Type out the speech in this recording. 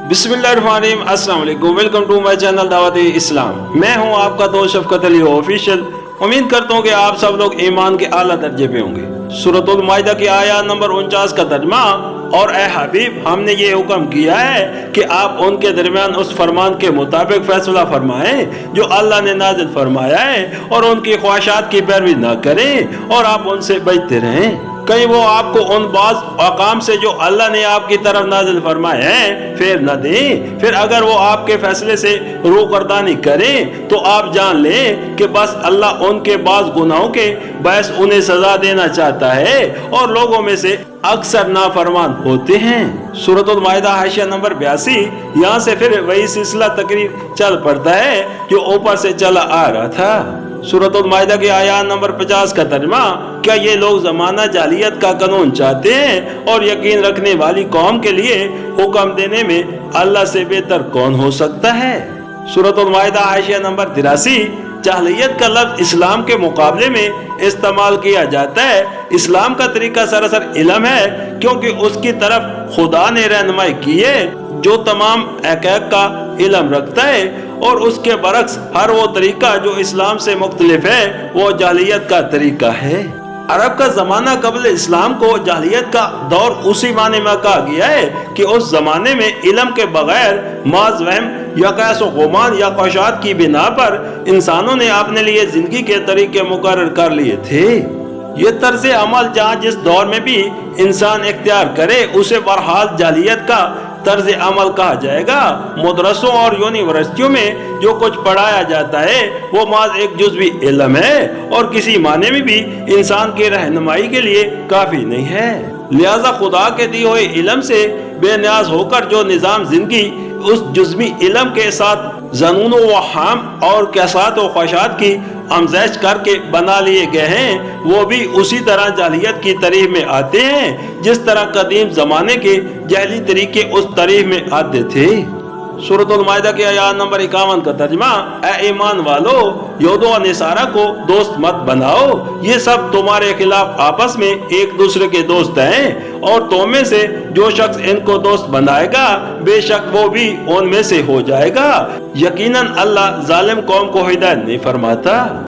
बिस्मिल्लाहिर्रहमानिर्रहीम, अस्सलाम वालेकुम, वेलकम टू माय चैनल दावत इस्लाम। मैं हूं आपका दोस्त शफकत अली ऑफिशियल। उम्मीद करता हूं कि आप सब लोग ईमान के आला दर्जे पे होंगे। सूरतुल माइदा की आयत नंबर 49 का तर्जुमा, और ए हबीब, हमने ये हुक्म किया है कि आप उनके दरमियान उस फरमान के मुताबिक फैसला फरमाएं जो अल्लाह ने नाजिल फरमाया है, और उनकी ख्वाहिशात की पैरवी न करें और आप उनसे बचते रहें। कहीं वो आपको उन बाज अकाम से जो अल्लाह ने आपकी तरफ नाजिल फरमाए हैं फेर न दें। फिर अगर वो आपके फैसले से रूकरदानी करें तो आप जान लें कि बस अल्लाह उनके बाज गुनाहों के बस उन्हें सजा देना चाहता है, और लोगों में से अक्सर नाफरमान होते हैं। सूरतुल माइदा हाशिया नंबर 82। यहाँ से फिर वही सिलसिला तकरीर चल पड़ता है जो ऊपर से चला आ रहा था। सूरतुल माइदा की आयत नंबर 50 का तर्जुमा, क्या ये लोग जमाना जालियत का कानून चाहते हैं, और यकीन रखने वाली कौम के लिए हुक्म देने में अल्लाह से बेहतर कौन हो सकता है। सूरतुल माइदा हाशिया नंबर 83। जाहिलियत का लफ्ज इस्लाम के मुकाबले में इस्तेमाल किया जाता है। इस्लाम का तरीका सरासर इल्म है, क्योंकि उसकी तरफ खुदा ने रहनुमाई की है जो तमाम हक़ाइक़ का इल्म रखता है, और उसके बरक्स हर वो तरीका जो इस्लाम से मुख्तलिफ है वो जाहिलियत का तरीका है। अरब का जमाना कबल इस्लाम को जाहिलियत का दौर उसी माने में कहा गया है कि उस जमाने में इल्म के बगैर माज वहम या कैस व गुमान या ख्वाहिशात की बिना पर इंसानों ने अपने लिए जिंदगी के तरीके मुकर्रर कर लिए थे। ये तर्ज अमल जहाँ जिस दौर में भी इंसान इख्तियार करे उसे बहरहाल जाहिलियत का तर्ज अमल कहा जाएगा। मदरसों और यूनिवर्सिटियों में जो कुछ पढ़ाया जाता है वो माज एक जुज़वी इल्म है, और किसी माने में भी इंसान की रहनुमाई के लिए काफी नहीं है। लिहाजा खुदा के दिए हुए इल्म से बेनियाज होकर जो निज़ाम जिंदगी उस जुज़वी इल्म के साथ ज़नून व हाम और कैसात व ख्वाहिशात की आमज़ैश करके बना लिए गए हैं, वो भी उसी तरह जाहिलियत की तारीफ में आते हैं जिस तरह कदीम जमाने के जहली तरीके उस तारीफ में आते थे। सूरतुल माइदा के आयत नंबर 51 का तर्जुमा, ए ईमान वालो, यहूद व नसारा को दोस्त मत बनाओ, ये सब तुम्हारे खिलाफ आपस में एक दूसरे के दोस्त हैं, और तुम में से जो शख्स इनको दोस्त बनाएगा बेशक वो भी उनमें से हो जाएगा। यकीनन अल्लाह जालिम कौम को हिदायत नहीं फरमाता।